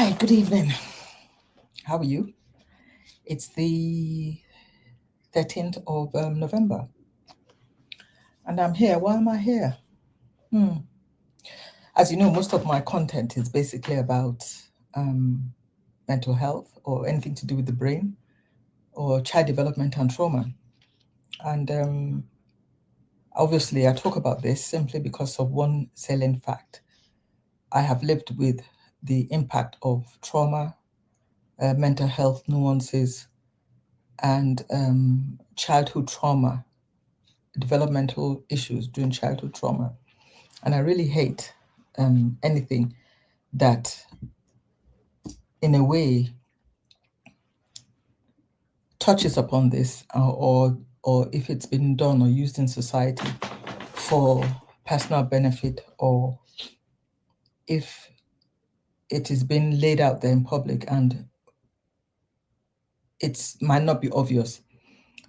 Hi, good evening. How are you? It's the 13th of November, and I'm here. Why am I here? Hmm. As you know, most of my content is basically about um, mental health or anything to do with the brain or child development and trauma. And obviously, I talk about this simply because of one salient fact. I have lived with the impact of trauma, mental health nuances, and childhood trauma, developmental issues during childhood trauma. And I really hate anything that, in a way, touches upon this, or if it's been done or used in society for personal benefit, or if it is being laid out there in public and it might not be obvious.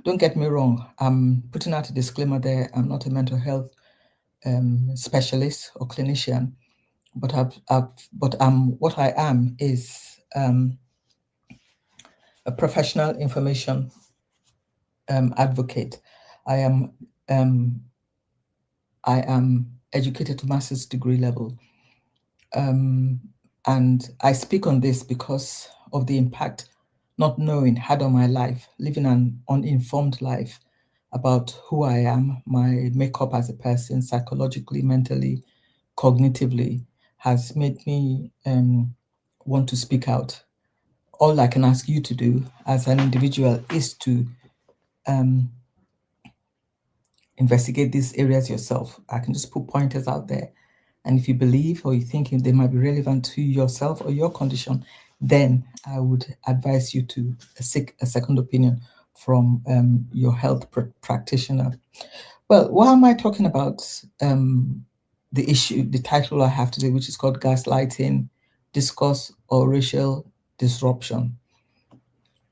Don't get me wrong. I'm putting out a disclaimer there. I'm not a mental health specialist or clinician, but what I am is a professional information advocate. I am um, I am educated to master's degree level, um, and I speak on this because of the impact not knowing had on my life, living an uninformed life about who I am, my makeup as a person, psychologically, mentally, cognitively, has made me want to speak out. All I can ask you to do as an individual is to um, investigate these areas yourself. I can just put pointers out there. And if you believe or you think they might be relevant to yourself or your condition, then I would advise you to seek a second opinion from your health practitioner. Well, why am I talking about the issue, the title I have today, which is called Gaslighting, Discourse or Racial Disruption?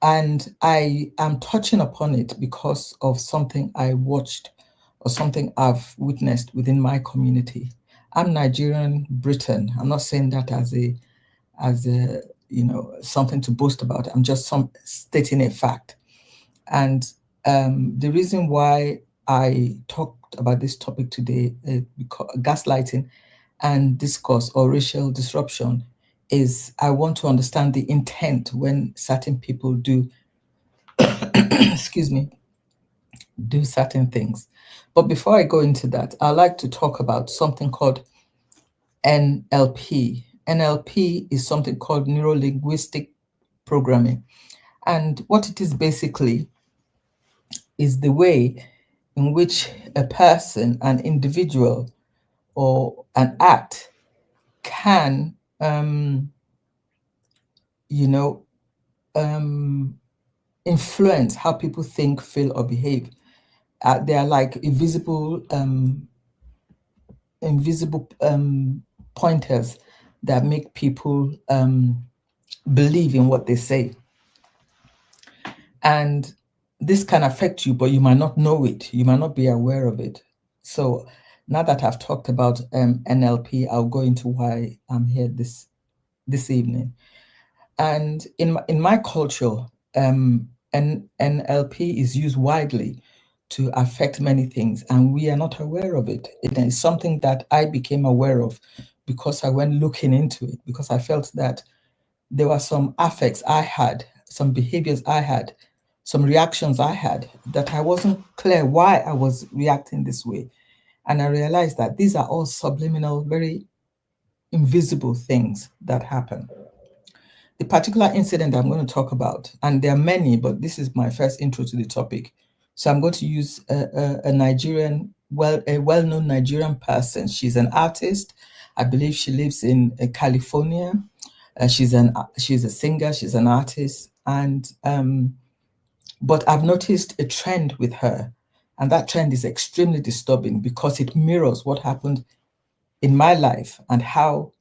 And I am touching upon it because of something I watched or something I've witnessed within my community. I'm Nigerian Britain. I'm not saying that as a something to boast about. I'm just stating a fact. And the reason why I talked about this topic today, because gaslighting and discourse or racial disruption, is I want to understand the intent when certain people do excuse me, do certain things. But before I go into that, I'd like to talk about something called NLP. NLP is something called neuro linguistic programming. And what it is basically is the way in which a person, an individual, or an act can, you know, um, influence how people think, feel, or behave. They are like invisible pointers that make people believe in what they say. And this can affect you, but you might not know it. You might not be aware of it. So now that I've talked about NLP, I'll go into why I'm here this evening. And in my culture, NLP is used widely to affect many things, and we are not aware of it. It is something that I became aware of because I went looking into it, because I felt that there were some affects I had, some behaviors I had, some reactions I had that I wasn't clear why I was reacting this way. And I realized that these are all subliminal, very invisible things that happen. The particular incident I'm going to talk about, and there are many, but this is my first intro to the topic. So I'm going to use a Nigerian, a well-known Nigerian person. She's an artist. I believe she lives in California. She's a singer. She's an artist, and but I've noticed a trend with her, and that trend is extremely disturbing because it mirrors what happened in my life and how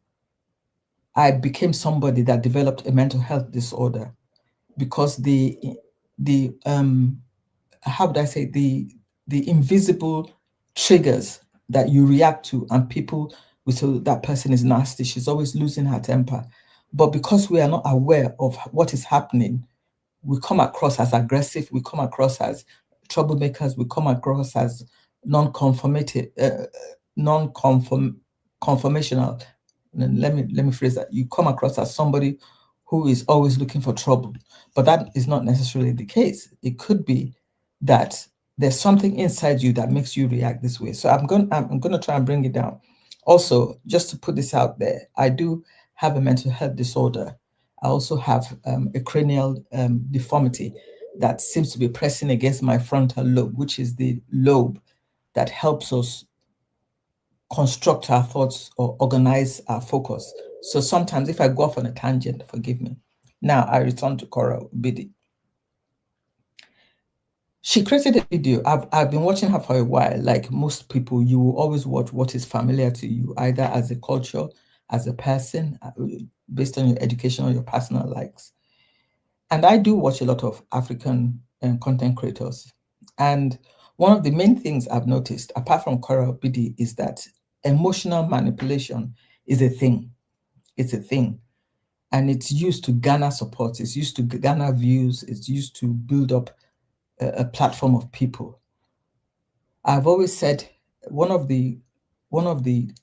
I became somebody that developed a mental health disorder because the how would I say, the invisible triggers that you react to, and people will say that person is nasty. She's always losing her temper. But because we are not aware of what is happening, we come across as aggressive, we come across as troublemakers, we come across as non-conformative, non-conform conformational. Let me phrase that. You come across as somebody who is always looking for trouble, but that is not necessarily the case. It could be that there's something inside you that makes you react this way. So I'm going to try and bring it down. Also, just to put this out there, I do have a mental health disorder. I also have a cranial deformity that seems to be pressing against my frontal lobe, which is the lobe that helps us construct our thoughts or organize our focus. So sometimes if I go off on a tangent, forgive me. Now I return to Cora Bidi. She created a video. I've been watching her for a while. Like most people, you will always watch what is familiar to you, either as a culture, as a person, based on your education or your personal likes. And I do watch a lot of African content creators. And one of the main things I've noticed, apart from Cora Bidi, is that emotional manipulation is a thing. It's a thing. And it's used to garner support, it's used to garner views, it's used to build up a platform of people. I've always said one of the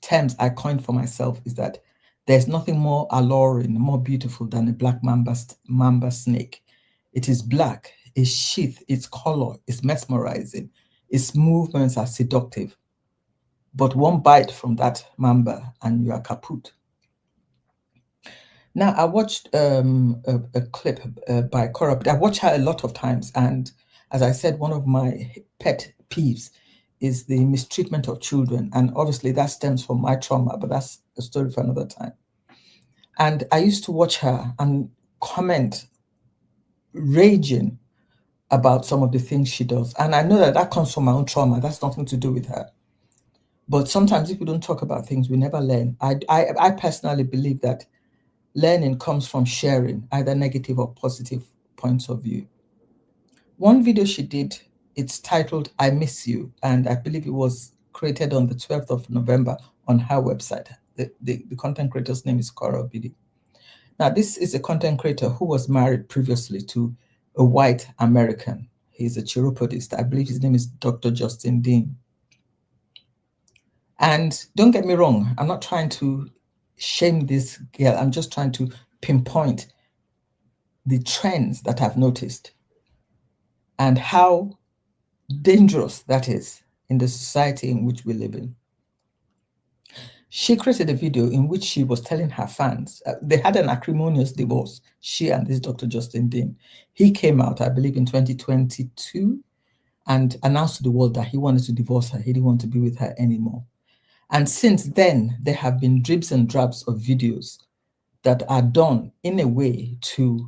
terms I coined for myself is that there's nothing more alluring, more beautiful than a black mamba snake. It is black, its sheath, its color is mesmerizing, its movements are seductive. But one bite from that mamba and you are kaput. Now, I watched a clip by Cora. I watch her a lot of times, and as I said, one of my pet peeves is the mistreatment of children, and obviously that stems from my trauma, but that's a story for another time. And I used to watch her and comment, raging about some of the things she does, and I know that that comes from my own trauma. That's nothing to do with her. But sometimes, if we don't talk about things, we never learn. I personally believe that learning comes from sharing either negative or positive points of view. One video she did, it's titled I Miss You, and I believe it was created on the 12th of November on her website. The content creator's name is Cora Bidi. Now, this is a content creator who was married previously to a white American. He's a chiropodist. I believe his name is Dr. Justin Dean. And don't get me wrong, I'm not trying to shame this girl. I'm just trying to pinpoint the trends that I've noticed and how dangerous that is in the society in which we live in. She created a video in which she was telling her fans, they had an acrimonious divorce, she and this Dr. Justin Dean. He came out, I believe, in 2022 and announced to the world that he wanted to divorce her. He didn't want to be with her anymore. And since then, there have been dribs and drabs of videos that are done in a way to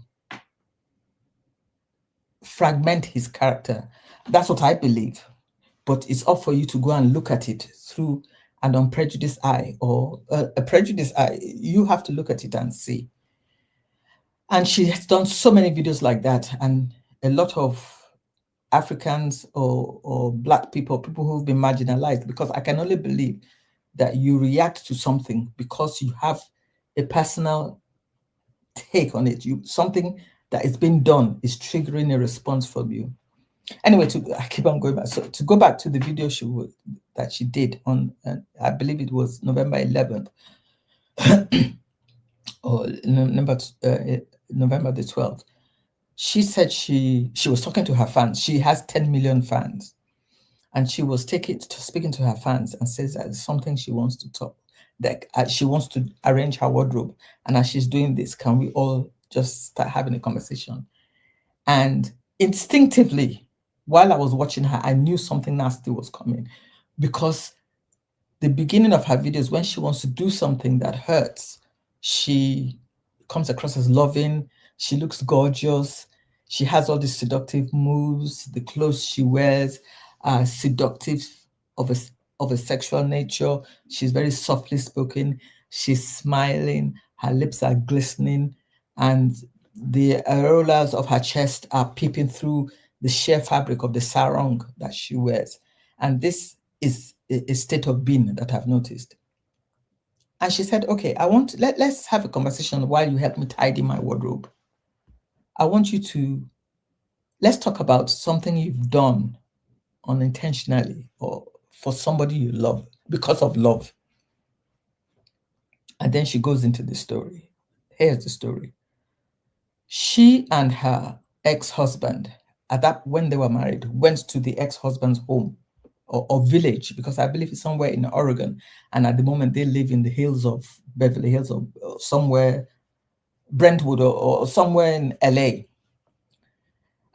fragment his character. That's what I believe. But it's up for you to go and look at it through an unprejudiced eye or a prejudiced eye. You have to look at it and see. And she has done so many videos like that. And a lot of Africans or Black people who've been marginalized, because I can only believe that you react to something because you have a personal take on it. Something that is being done is triggering a response from you. Anyway, I keep on going back. So to go back to the video that she did on, I believe it was November 11th or November the 12th. She said she was talking to her fans. She has 10 million fans, and she was speaking to her fans and says that it's something she wants to talk. That she wants to arrange her wardrobe, and as she's doing this, can we all just start having a conversation? And instinctively, while I was watching her, I knew something nasty was coming, because the beginning of her videos, when she wants to do something that hurts, she comes across as loving. She looks gorgeous. She has all these seductive moves. The clothes she wears are seductive of a sexual nature. She's very softly spoken. She's smiling. Her lips are glistening, and the aureolas of her chest are peeping through the sheer fabric of the sarong that she wears. And this is a state of being that I've noticed. And she said, okay, let's have a conversation while you help me tidy my wardrobe. I want you to, let's talk about something you've done unintentionally or for somebody you love because of love. And then she goes into the story. Here's the story. She and her ex-husband, at that when they were married, went to the ex-husband's home or village, because I believe it's somewhere in Oregon. And at the moment they live in the hills of Beverly Hills or somewhere, Brentwood or somewhere in LA.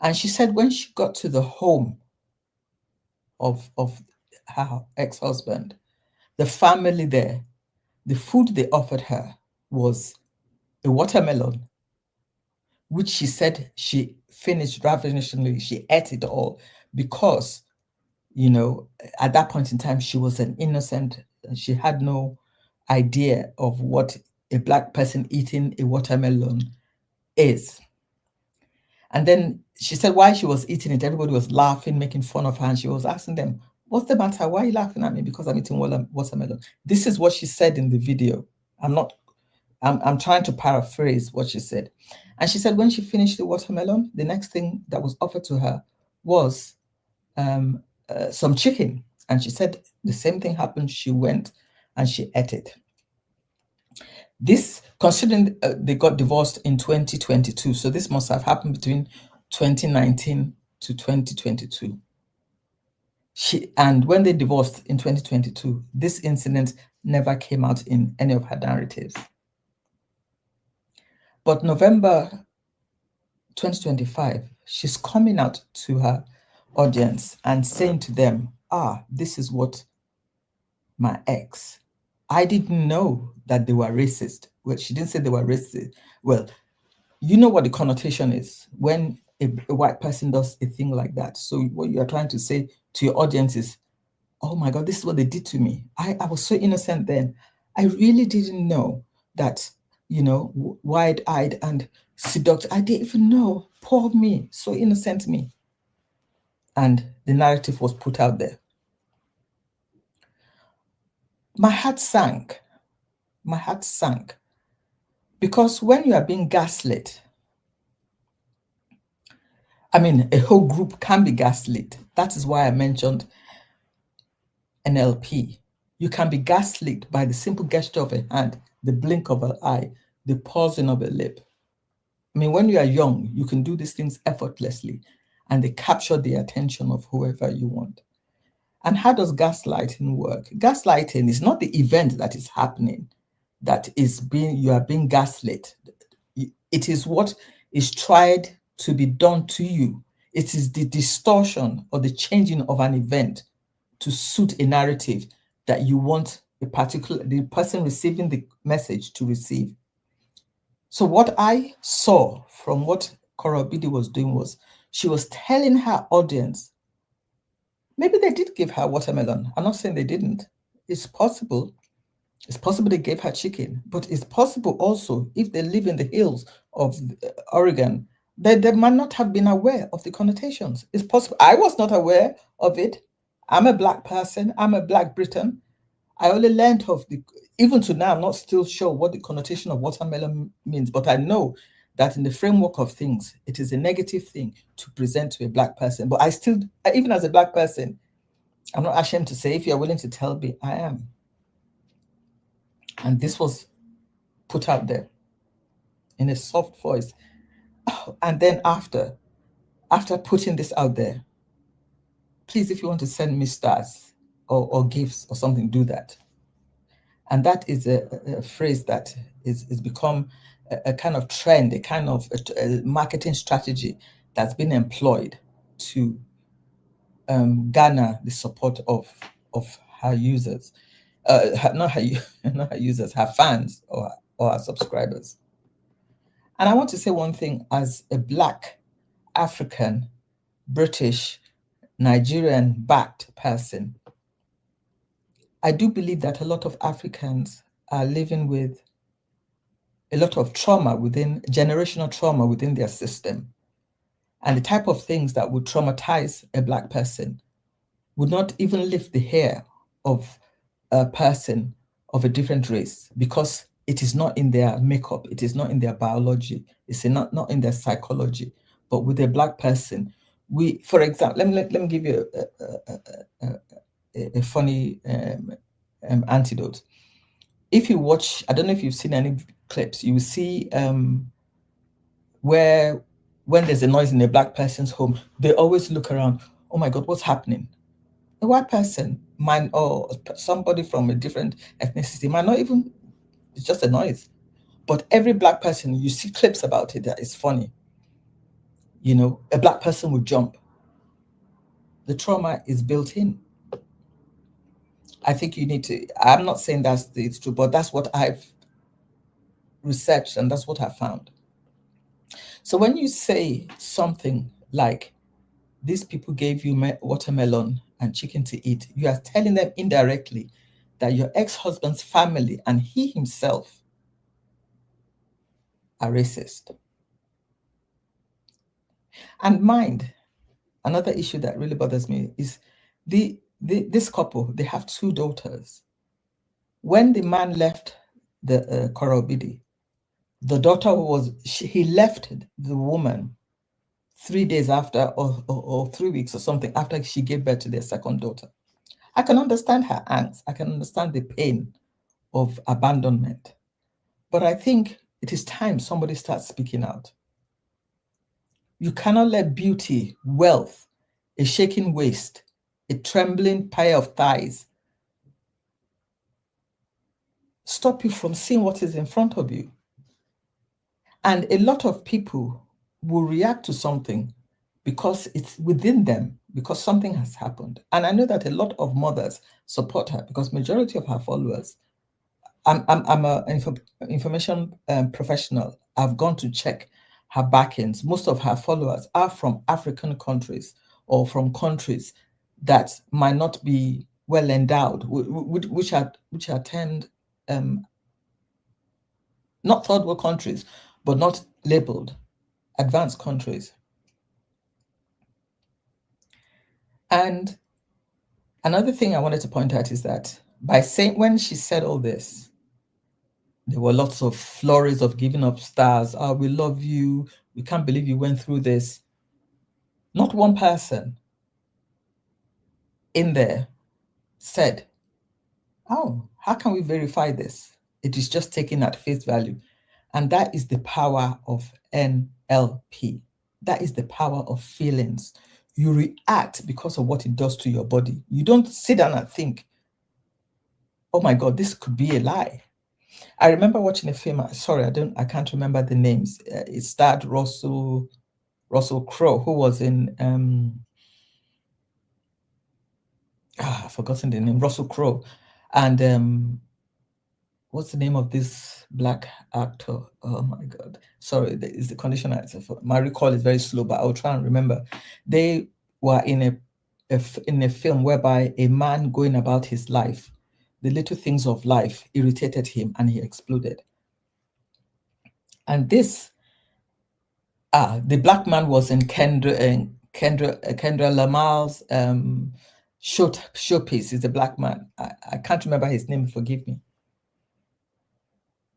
And she said when she got to the home of her ex-husband, the family there, the food they offered her was a watermelon, which she said she finished ravenously. She ate it all because, at that point in time, she was an innocent. She had no idea of what a Black person eating a watermelon is. And then she said while she was eating it, everybody was laughing, making fun of her. And she was asking them, what's the matter? Why are you laughing at me? Because I'm eating watermelon. This is what she said in the video. I'm trying to paraphrase what she said. And she said when she finished the watermelon, the next thing that was offered to her was some chicken. And she said the same thing happened. She went and she ate it. This, considering they got divorced in 2022, so this must have happened between 2019 to 2022. And when they divorced in 2022, this incident never came out in any of her narratives. But November 2025, she's coming out to her audience and saying to them, this is what my ex, I didn't know that they were racist. Well, she didn't say they were racist. Well, you know what the connotation is when a white person does a thing like that. So what you are trying to say to your audience is, oh my God, this is what they did to me. I was so innocent then. I really didn't know that, wide-eyed and seduced. I didn't even know. Poor me, so innocent me. And the narrative was put out there. My heart sank. My heart sank. Because when you are being gaslit, a whole group can be gaslit. That is why I mentioned NLP. You can be gaslit by the simple gesture of a hand, the blink of an eye, the pausing of a lip. When you are young, you can do these things effortlessly, and they capture the attention of whoever you want. And how does gaslighting work? Gaslighting is not the event that is happening, you are being gaslit. It is what is tried to be done to you. It is the distortion or the changing of an event to suit a narrative that you want the person receiving the message to receive. So what I saw from what Cora Obidi was doing was she was telling her audience, maybe they did give her watermelon. I'm not saying they didn't. It's possible. It's possible they gave her chicken, but it's possible also if they live in the hills of Oregon, that they might not have been aware of the connotations. It's possible. I was not aware of it. I'm a Black person. I'm a Black Briton. I only learned even to now, I'm not still sure what the connotation of watermelon means, but I know that in the framework of things, it is a negative thing to present to a Black person. But I still, even as a Black person, I'm not ashamed to say, if you're willing to tell me, I am. And this was put out there in a soft voice. And then after putting this out there, please, if you want to send me stars or gifts or something, do that. And that is a phrase that is become a kind of trend, a kind of a marketing strategy that's been employed to garner the support of her users, not her users, her fans or her subscribers. And I want to say one thing as a Black, African, British, Nigerian backed person. I do believe that a lot of Africans are living with a lot of generational trauma within their system. And the type of things that would traumatize a Black person would not even lift the hair of a person of a different race because it is not in their makeup, it is not in their biology, it's not in their psychology. But with a Black person, we, for example, let me give you a funny antidote. If you watch, I don't know if you've seen any clips, you will see where when there's a noise in a Black person's home, they always look around. Oh my God, what's happening? A white person might, or somebody from a different ethnicity might not even, it's just a noise. But every Black person, you see clips about it that is funny. You know, a Black person would jump. The trauma is built in. I think you need to, I'm not saying it's true, but that's what I've researched and that's what I found. So when you say something like, these people gave you watermelon and chicken to eat, you are telling them indirectly that your ex-husband's family and he himself are racist. And mind, another issue that really bothers me is this couple, they have 2 daughters. When the man left the Korobidi, the daughter he left the woman 3 days after, or 3 weeks or something after she gave birth to their second daughter. I can understand her angst. I can understand the pain of abandonment. But I think it is time somebody starts speaking out. You cannot let beauty, wealth, a shaking waist, a trembling pair of thighs stop you from seeing what is in front of you. And a lot of people will react to something because it's within them, because something has happened. And I know that a lot of mothers support her because majority of her followers, I'm an information professional. I've gone to check her backends. Most of her followers are from African countries or from countries that might not be well endowed, which attend not third world countries, but not labeled advanced countries. And another thing I wanted to point out is that by saying, when she said all this, there were lots of flurries of giving up stars. Oh, we love you. We can't believe you went through this. Not one person in there said, oh, how can we verify this? It is just taken at face value. And that is the power of NLP. That is the power of feelings. You react because of what it does to your body. You don't sit down and think, oh my God, this could be a lie. I remember watching a film. Sorry, I can't remember the names. It starred Russell Crowe, who was in I've forgotten the name. Russell Crowe, and what's the name of this Black actor? Oh my God, sorry, is the condition. My recall is very slow, but I'll try and remember. They were in a film whereby a man going about his life, the little things of life irritated him, and he exploded. And this, the Black man was in Kendra Lamar's showpiece. Is a Black man. I can't remember his name. Forgive me.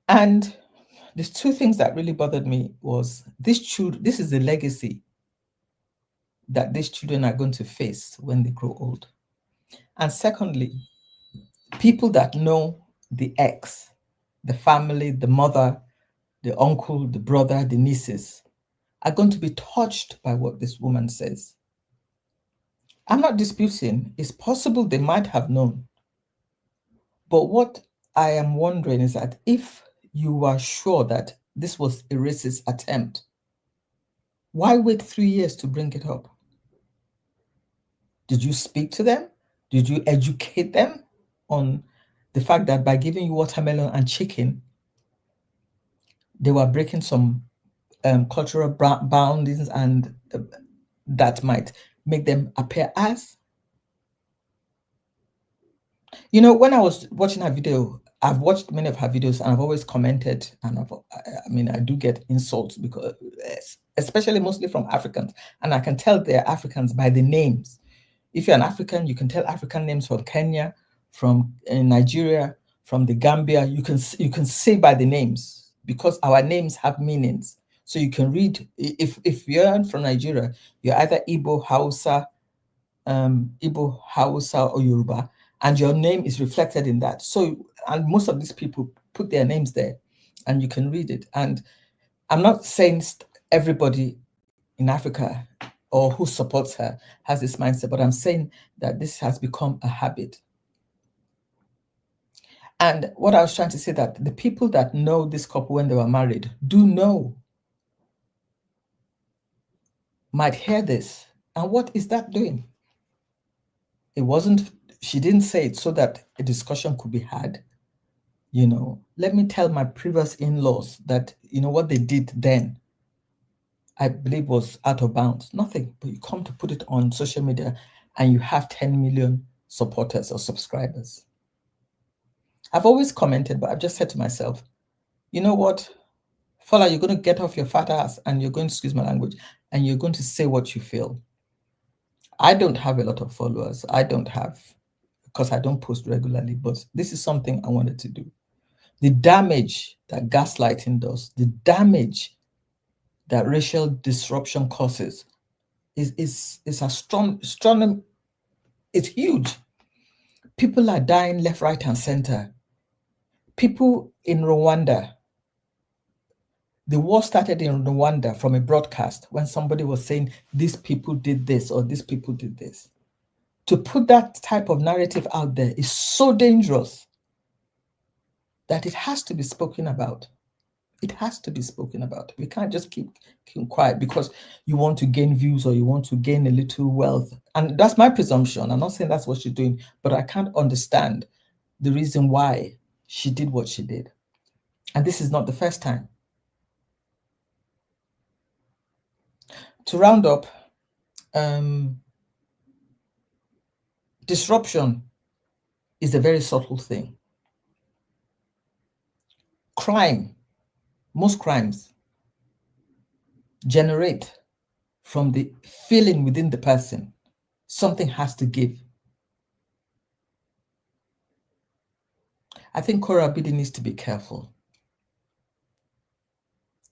And there's 2 things that really bothered me was this is the legacy that these children are going to face when they grow old. And secondly, people that know the ex, the family, the mother, the uncle, the brother, the nieces, are going to be touched by what this woman says. I'm not disputing. It's possible they might have known. But what I am wondering is that if you are sure that this was a racist attempt, why wait 3 years to bring it up? Did you speak to them? Did you educate them on the fact that by giving you watermelon and chicken, they were breaking some cultural boundaries and that might make them appear as? You know, when I was watching her video, I've watched many of her videos and I've always commented, and I do get insults because, especially mostly from Africans, and I can tell they're Africans by the names. If you're an African, you can tell African names from Kenya, from Nigeria, from the Gambia. You can say by the names, because our names have meanings. So you can read, if you're from Nigeria, you're either Igbo, Hausa or Yoruba, and your name is reflected in that. So, and most of these people put their names there, and you can read it. And I'm not saying everybody in Africa or who supports her has this mindset, but I'm saying that this has become a habit. And what I was trying to say, that the people that know this couple when they were married do know, might hear this. And what is that doing? It wasn't, she didn't say it so that a discussion could be had. You know, let me tell my previous in-laws that, you know, what they did then, I believe, was out of bounds. Nothing, but you come to put it on social media and you have 10 million supporters or subscribers. I've always commented, but I've just said to myself, you know what, Fola, you're going to get off your fat ass and you're going to, excuse my language, and you're going to say what you feel. I don't have a lot of followers. I don't have, because I don't post regularly, but this is something I wanted to do. The damage that gaslighting does, the damage that racial disruption causes is astronomical. It's huge. People are dying left, right, and center. People in Rwanda, the war started in Rwanda from a broadcast when somebody was saying, these people did this or these people did this. To put that type of narrative out there is so dangerous that it has to be spoken about. It has to be spoken about. We can't just keep quiet because you want to gain views or you want to gain a little wealth. And that's my presumption. I'm not saying that's what she's doing, but I can't understand the reason why she did what she did. And this is not the first time. To round up, disruption is a very subtle thing. Crime, most crimes, generate from the feeling within the person. Something has to give. I think Cora Bidi needs to be careful.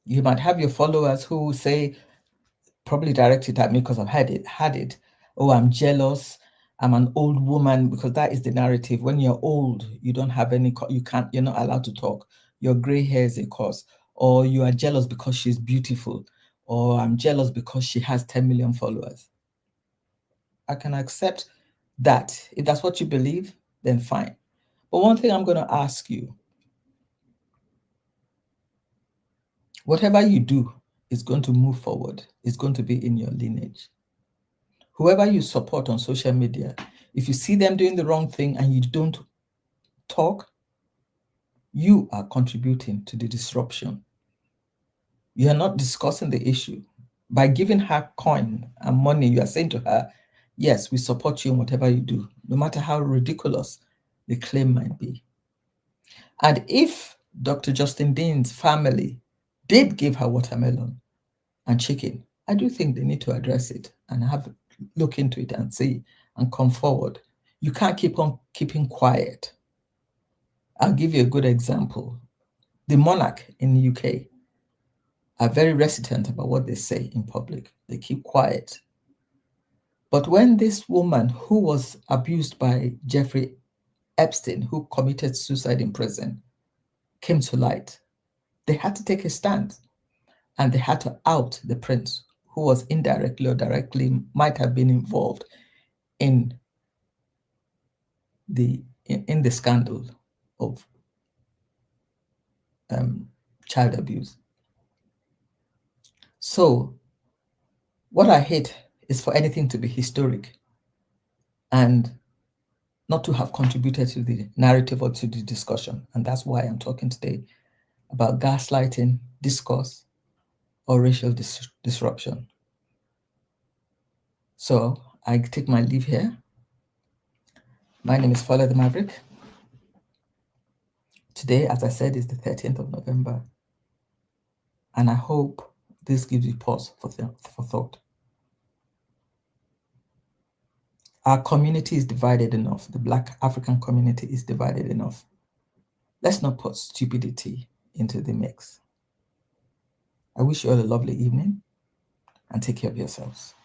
You might have your followers who say, probably direct it at me because I've had it. Oh, I'm jealous. I'm an old woman, because that is the narrative. When you're old, you don't have any, you're not allowed to talk. Your gray hair is a cause. Or you are jealous because she's beautiful. Or I'm jealous because she has 10 million followers. I can accept that. If that's what you believe, then fine. But one thing I'm going to ask you, whatever you do is going to move forward. It's going to be in your lineage. Whoever you support on social media, if you see them doing the wrong thing and you don't talk, you are contributing to the disruption. You are not discussing the issue. By giving her coin and money, you are saying to her, yes, we support you in whatever you do, no matter how ridiculous the claim might be. And if Dr. Justin Dean's family did give her watermelon and chicken, I do think they need to address it and look into it and see and come forward. You can't keep on keeping quiet. I'll give you a good example. The monarch in the UK are very reticent about what they say in public. They keep quiet. But when this woman who was abused by Jeffrey Epstein, who committed suicide in prison, came to light, they had to take a stand and they had to out the prince, who was indirectly or directly might have been involved in the scandal of child abuse. So what I hate is for anything to be historic and not to have contributed to the narrative or to the discussion. And that's why I'm talking today about gaslighting, discourse, or racial disruption. So I take my leave here. My name is Fola the Maverick. Today, as I said, is the 13th of November. And I hope this gives you pause for thought. Our community is divided enough. The Black African community is divided enough. Let's not put stupidity into the mix. I wish you all a lovely evening and take care of yourselves.